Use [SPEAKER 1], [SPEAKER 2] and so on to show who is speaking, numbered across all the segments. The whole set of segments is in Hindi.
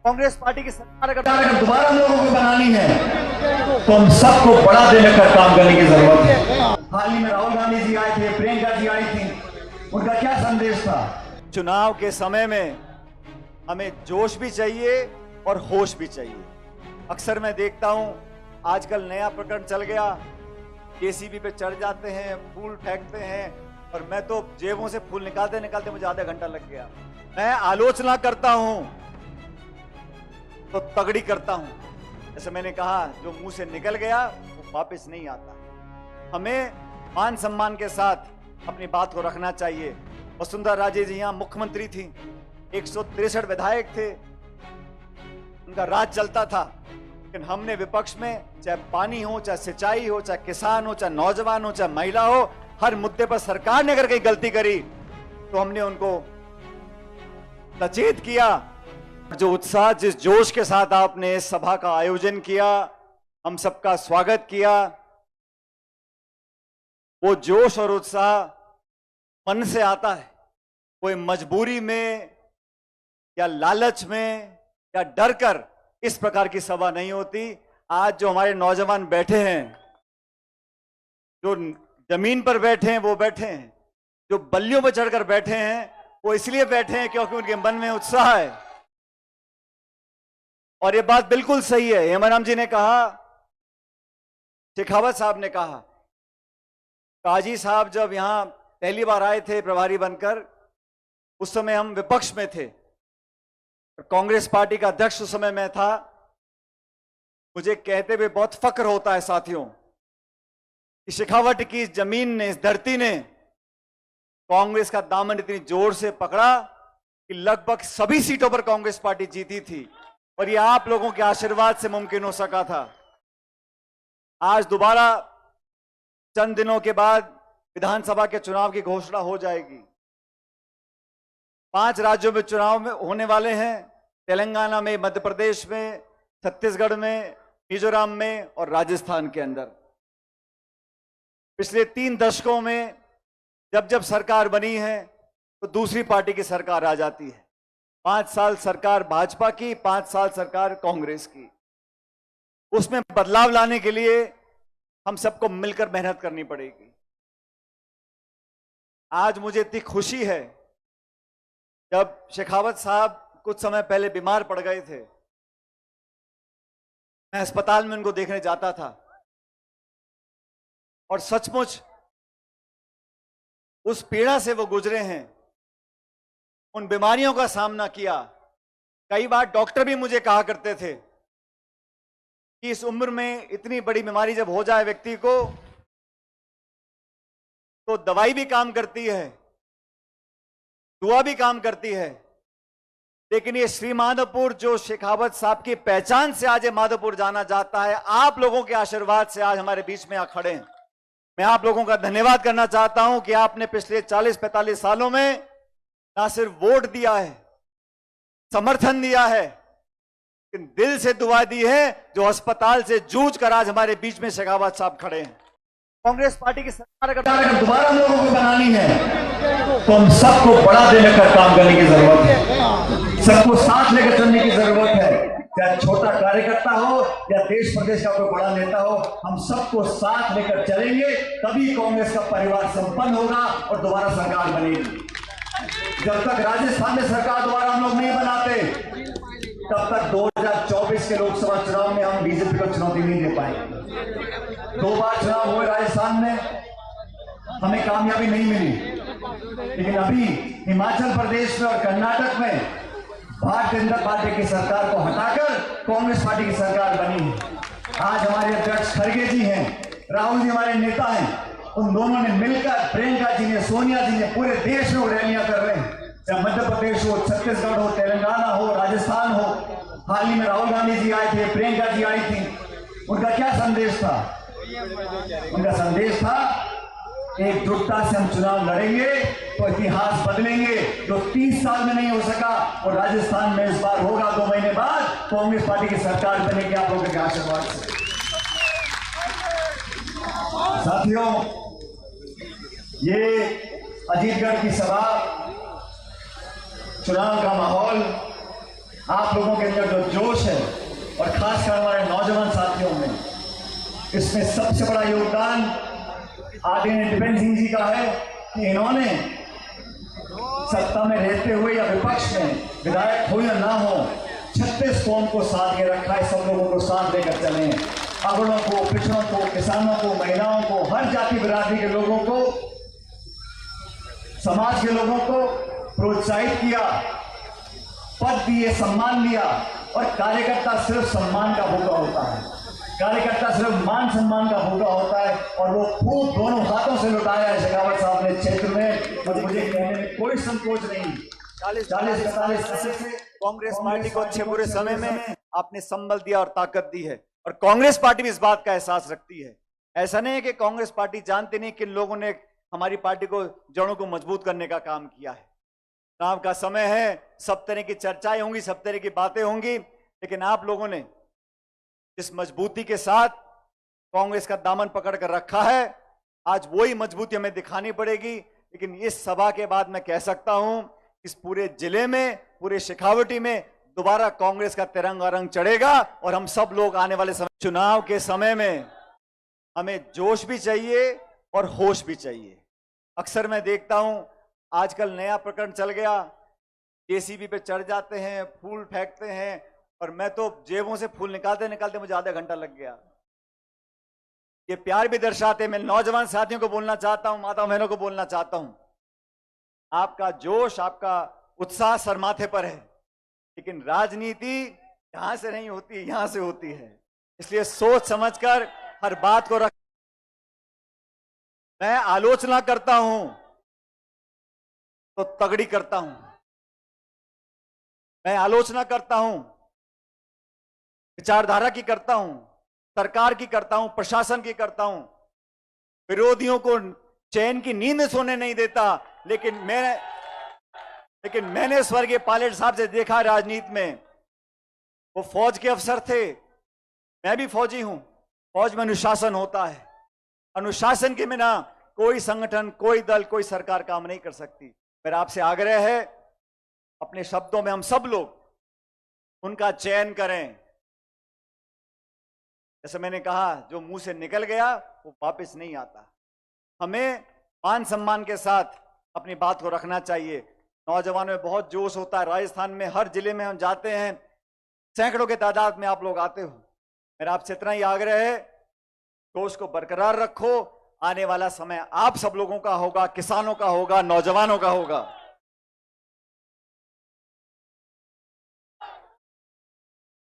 [SPEAKER 1] कांग्रेस पार्टी की सरकार अगर
[SPEAKER 2] दोबारा लोगों को बनानी है तो हम सबको बड़ा देने का काम करने की जरूरत है। हाल ही में राहुल गांधी जी आए थे, प्रियंका जी आई थी, उनका क्या संदेश था?
[SPEAKER 1] चुनाव के समय में हमें जोश भी चाहिए और होश भी चाहिए। अक्सर मैं देखता हूं आजकल नया प्रकरण चल गया, केसीबी पे चढ़ जाते हैं, फूल फेंकते हैं, और मैं तो जेबों से फूल निकालते निकालते मुझे आधा घंटा लग गया। मैं आलोचना करता हूं तो तगड़ी करता हूं। जैसे मैंने कहा, जो मुंह से निकल गया वो वापस नहीं आता। हमें मान सम्मान के साथ अपनी बात को रखना चाहिए। वसुंधरा राजे जी यहाँ मुख्यमंत्री थी, 163 विधायक थे, उनका राज चलता था, लेकिन हमने विपक्ष में, चाहे पानी हो, चाहे सिंचाई हो, चाहे किसान हो, चाहे नौजवान हो, चाहे महिला हो, हर मुद्दे पर सरकार ने अगर कहीं गलती करी तो हमने उनको सचेत किया। जो उत्साह, जिस जोश के साथ आपने इस सभा का आयोजन किया, हम सबका स्वागत किया, वो जोश और उत्साह मन से आता है। कोई मजबूरी में या लालच में या डर कर इस प्रकार की सभा नहीं होती। आज जो हमारे नौजवान बैठे हैं, जो जमीन पर बैठे हैं वो बैठे हैं, जो बल्लियों पर चढ़कर बैठे हैं वो इसलिए बैठे हैं क्योंकि उनके मन में उत्साह है। और ये बात बिल्कुल सही है। हेमाराम जी ने कहा, शेखावत साहब ने कहा, काजी साहब जब यहां पहली बार आए थे प्रभारी बनकर, उस समय हम विपक्ष में थे, कांग्रेस पार्टी का अध्यक्ष उस समय मैं था। मुझे कहते हुए बहुत फक्र होता है साथियों कि शेखावत की इस जमीन ने, इस धरती ने कांग्रेस का दामन इतनी जोर से पकड़ा कि लगभग सभी सीटों पर कांग्रेस पार्टी जीती थी, और ये आप लोगों के आशीर्वाद से मुमकिन हो सका था। आज दोबारा चंद दिनों के बाद विधानसभा के चुनाव की घोषणा हो जाएगी। 5 राज्यों में चुनाव में होने वाले हैं, तेलंगाना में, मध्य प्रदेश में, छत्तीसगढ़ में, मिजोरम में और राजस्थान के अंदर। पिछले 3 दशकों में जब जब सरकार बनी है तो दूसरी पार्टी की सरकार आ जाती है। 5 साल सरकार भाजपा की, 5 साल सरकार कांग्रेस की। उसमें बदलाव लाने के लिए हम सबको मिलकर मेहनत करनी पड़ेगी। आज मुझे इतनी खुशी है, जब शेखावत साहब कुछ समय पहले बीमार पड़ गए थे, मैं अस्पताल में उनको देखने जाता था, और सचमुच उस पीड़ा से वो गुजरे हैं, उन बीमारियों का सामना किया। कई बार डॉक्टर भी मुझे कहा करते थे कि इस उम्र में इतनी बड़ी बीमारी जब हो जाए व्यक्ति को, तो दवाई भी काम करती है, दुआ भी काम करती है, लेकिन ये श्री माधोपुर जो शेखावत साहब की पहचान से आज ये माधोपुर जाना जाता है, आप लोगों के आशीर्वाद से आज हमारे बीच में आ खड़े हैं। मैं आप लोगों का धन्यवाद करना चाहता हूं कि आपने पिछले 40-45 सालों में ना सिर्फ वोट दिया है, समर्थन दिया है, लेकिन दिल से दुआ दी है। जो अस्पताल से जूझ कर आज हमारे बीच में शेखावत साहब खड़े हैं। कांग्रेस पार्टी की सरकार
[SPEAKER 2] अगर दोबारा लोगों को बनानी है तो हम सबको बड़ा देने का काम करने की जरूरत है। सबको साथ लेकर चलने की जरूरत है। चाहे छोटा कार्यकर्ता हो या देश प्रदेश का कोई बड़ा नेता हो, हम सबको साथ लेकर चलेंगे, तभी कांग्रेस का परिवार संपन्न होगा और दोबारा सरकार बनेगी। जब तक राजस्थान में सरकार दोबारा हम लोग नहीं बनाते, तब तक 2024 के लोकसभा चुनाव में हम बीजेपी को चुनौती नहीं दे पाएंगे। 2 बार चुनाव हुए राजस्थान में, हमें कामयाबी नहीं मिली, लेकिन अभी हिमाचल प्रदेश में और कर्नाटक में भारतीय जनता पार्टी की सरकार को हटाकर कांग्रेस पार्टी की सरकार बनी है। आज हमारे अध्यक्ष खड़गे जी हैं, राहुल जी हमारे नेता हैं, उन दोनों ने मिलकर, प्रियंका जी ने, सोनिया जी ने, पूरे देश में रैलियां कर रहे हैं। चाहे मध्य प्रदेश हो, छत्तीसगढ़ हो, तेलंगाना हो, राजस्थान हो। हाल ही में राहुल गांधी जी आए थे, प्रियंका जी आई थी, उनका क्या संदेश था? उनका संदेश था, एकजुटता से हम चुनाव लड़ेंगे तो इतिहास बदलेंगे। जो 30 साल में नहीं हो सका और राजस्थान में इस बार होगा 2 महीने बाद, कांग्रेस पार्टी की सरकार बनेगी आप लोगों के आशीर्वाद से। साथियों, ये अजीतगढ़ की सभा, चुनाव का माहौल, आप लोगों के अंदर जो जोश है और खासकर हमारे नौजवान साथियों में, इसमें सबसे बड़ा योगदान आदरणीय दीपेंद्र सिंह जी का है कि इन्होंने सत्ता में रहते हुए या विपक्ष में, विधायक हो या ना हो, 36 कौम को साथ में रखा है। सब लोगों को साथ लेकर चले, अगड़ों को, पिछड़ों को, किसानों को, महिलाओं को, हर जाति बिरादरी के लोगों को, समाज के लोगों को प्रोत्साहित किया, पद दिए, सम्मान दिया। और कार्यकर्ता सिर्फ सम्मान का भूखा होता है, कार्यकर्ता सिर्फ मान सम्मान का भूखा होता है, और वो खूब दोनों हाथों से लुटाया है शेखावत साहब ने क्षेत्र में। और मुझे कहने में कोई संकोच नहीं, 40-45 से
[SPEAKER 1] कांग्रेस पार्टी को अच्छे बुरे समय में आपने संबल दिया और ताकत दी है, और कांग्रेस पार्टी भी इस बात का एहसास रखती है। ऐसा नहीं है कि कांग्रेस पार्टी जानती नहीं कि लोगों ने हमारी पार्टी को, जड़ों को मजबूत करने का काम किया है। चुनाव का समय है, सब तरह की चर्चाएं होंगी, सब तरह की बातें होंगी, लेकिन आप लोगों ने जिस मजबूती के साथ कांग्रेस का दामन पकड़ कर रखा है, आज वही मजबूती हमें दिखानी पड़ेगी। लेकिन इस सभा के बाद मैं कह सकता हूं, इस पूरे जिले में, पूरे शेखावटी में दोबारा कांग्रेस का तिरंगा रंग चढ़ेगा, और हम सब लोग आने वाले समय, चुनाव के समय में हमें जोश भी चाहिए और होश भी चाहिए। अक्सर मैं देखता हूं, आजकल नया प्रकरण चल गया, जेसीबी पे चढ़ जाते हैं, फूल फेंकते हैं, और मैं तो जेबों से फूल निकालते निकालते मुझे आधा घंटा लग गया। ये प्यार भी दर्शाते। मैं नौजवान साथियों को बोलना चाहता हूं, माता बहनों को बोलना चाहता हूं, आपका जोश, आपका उत्साह सर माथे पर है, लेकिन राजनीति यहां से नहीं होती, यहां से होती है। इसलिए सोच समझकर हर बात को रख। मैं आलोचना करता हूं तो तगड़ी करता हूं, मैं आलोचना करता हूं, विचारधारा की करता हूं, सरकार की करता हूं, प्रशासन की करता हूं, विरोधियों को चैन की नींद सोने नहीं देता। लेकिन मैंने स्वर्गीय पायलट साहब से देखा राजनीति में, वो फौज के अफसर थे, मैं भी फौजी हूं। फौज में अनुशासन होता है, अनुशासन के बिना कोई संगठन, कोई दल, कोई सरकार काम नहीं कर सकती। मेरा आपसे आग्रह है, अपने शब्दों में हम सब लोग उनका चयन करें। जैसे मैंने कहा, जो मुंह से निकल गया वो वापस नहीं आता। हमें मान सम्मान के साथ अपनी बात को रखना चाहिए। नौजवानों में बहुत जोश होता है। राजस्थान में हर जिले में हम जाते हैं, सैकड़ों के तादाद में आप लोग आते हो। मेरा आपसे इतना ही आग्रह है, जोश को बरकरार रखो। आने वाला समय आप सब लोगों का होगा, किसानों का होगा, नौजवानों का होगा।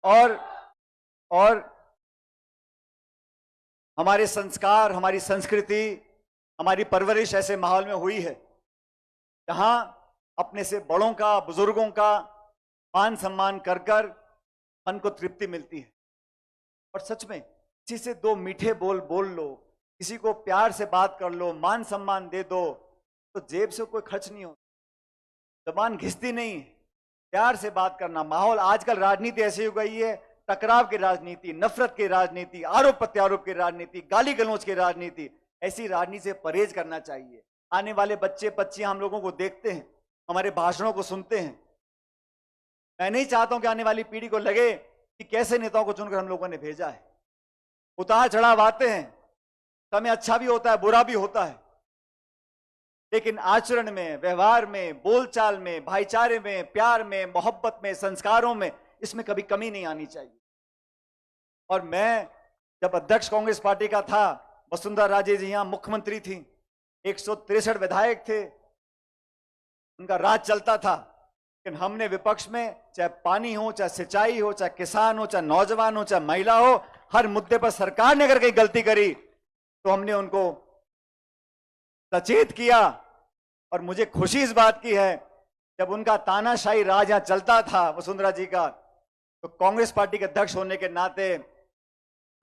[SPEAKER 1] और हमारे संस्कार, हमारी संस्कृति, हमारी परवरिश ऐसे माहौल में हुई है जहां अपने से बड़ों का, बुजुर्गों का मान सम्मान कर कर मन को तृप्ति मिलती है। और सच में किसी से दो मीठे बोल बोल लो, किसी को प्यार से बात कर लो, मान सम्मान दे दो, तो जेब से कोई खर्च नहीं होता, जबान घिसती नहीं। प्यार से बात करना। माहौल आजकल राजनीति ऐसी हो गई है, टकराव की राजनीति, नफरत की राजनीति, आरोप प्रत्यारोप की राजनीति, गाली गलौज की राजनीति। ऐसी राजनीति से परहेज करना चाहिए। आने वाले बच्चे बच्चियां हम लोगों को देखते हैं, हमारे भाषणों को सुनते हैं। मैं नहीं चाहता हूं कि आने वाली पीढ़ी को लगे कि कैसे नेताओं को चुनकर हम लोगों ने भेजा है। उतार चढ़ाव आते हैं, समय अच्छा भी होता है, बुरा भी होता है, लेकिन आचरण में, व्यवहार में, बोलचाल में, भाईचारे में, प्यार में, मोहब्बत में, संस्कारों में, इसमें कभी कमी नहीं आनी चाहिए। और मैं जब अध्यक्ष कांग्रेस पार्टी का था, वसुंधरा राजे जी यहां मुख्यमंत्री थी, 163 विधायक थे, उनका राज चलता था। लेकिन हमने विपक्ष में, चाहे पानी हो, चाहे सिंचाई हो, चाहे किसान हो, चाहे नौजवान हो, चाहे महिला हो, हर मुद्दे पर सरकार ने अगर कहीं गलती करी तो हमने उनको सचेत किया। और मुझे खुशी इस बात की है, जब उनका तानाशाही राज यहां चलता था वसुंधरा जी का, तो कांग्रेस पार्टी के अध्यक्ष होने के नाते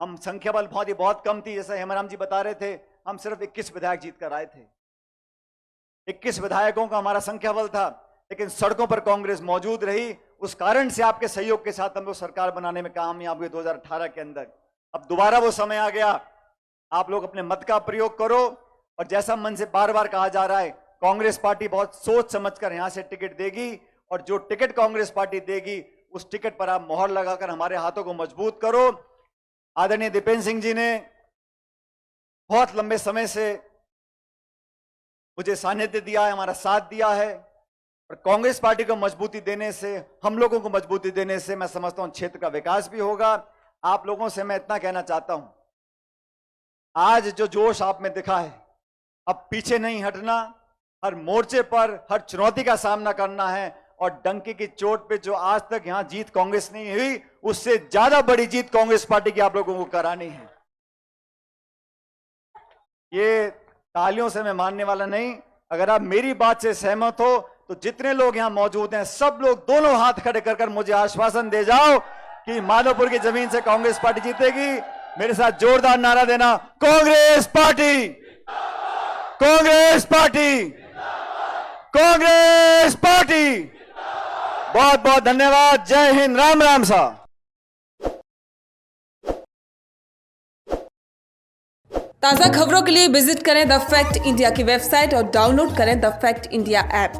[SPEAKER 1] हम संख्या बल बहुत कम थी, जैसे हेमराम जी बता रहे थे, हम सिर्फ 21 विधायक जीत कर आए थे। 21 विधायकों का हमारा संख्या बल था, लेकिन सड़कों पर कांग्रेस मौजूद रही। उस कारण से आपके सहयोग के साथ हम लोग सरकार बनाने में कामयाब हुए 2018 के अंदर। अब दोबारा वो समय आ गया, आप लोग अपने मत का प्रयोग करो। और जैसा मन से बार बार कहा जा रहा है, कांग्रेस पार्टी बहुत सोच समझकर यहां से टिकट देगी, और जो टिकट कांग्रेस पार्टी देगी उस टिकट पर आप मोहर लगाकर हमारे हाथों को मजबूत करो। आदरणीय दीपेंद्र सिंह जी ने बहुत लंबे समय से मुझे सानिध्य दिया है, हमारा साथ दिया है, और कांग्रेस पार्टी को मजबूती देने से, हम लोगों को मजबूती देने से मैं समझता हूं क्षेत्र का विकास भी होगा। आप लोगों से मैं इतना कहना चाहता हूं, आज जो जोश आप में दिखा है, अब पीछे नहीं हटना, हर मोर्चे पर हर चुनौती का सामना करना है, और डंके की चोट पे जो आज तक यहां जीत कांग्रेस नहीं हुई, उससे ज्यादा बड़ी जीत कांग्रेस पार्टी की आप लोगों को करानी है। ये तालियों से मैं मानने वाला नहीं। अगर आप मेरी बात से सहमत हो तो जितने लोग यहां मौजूद हैं, सब लोग दोनों हाथ खड़े कर मुझे आश्वासन दे जाओ कि माधोपुर की जमीन से कांग्रेस पार्टी जीतेगी। मेरे साथ जोरदार नारा देना, Congress party, Congress party, Congress party. बहुत बहुत धन्यवाद। जय हिंद, राम राम साहब।
[SPEAKER 3] ताज़ा खबरों के लिए विजिट करें द फैक्ट इंडिया की वेबसाइट और डाउनलोड करें द फैक्ट इंडिया ऐप।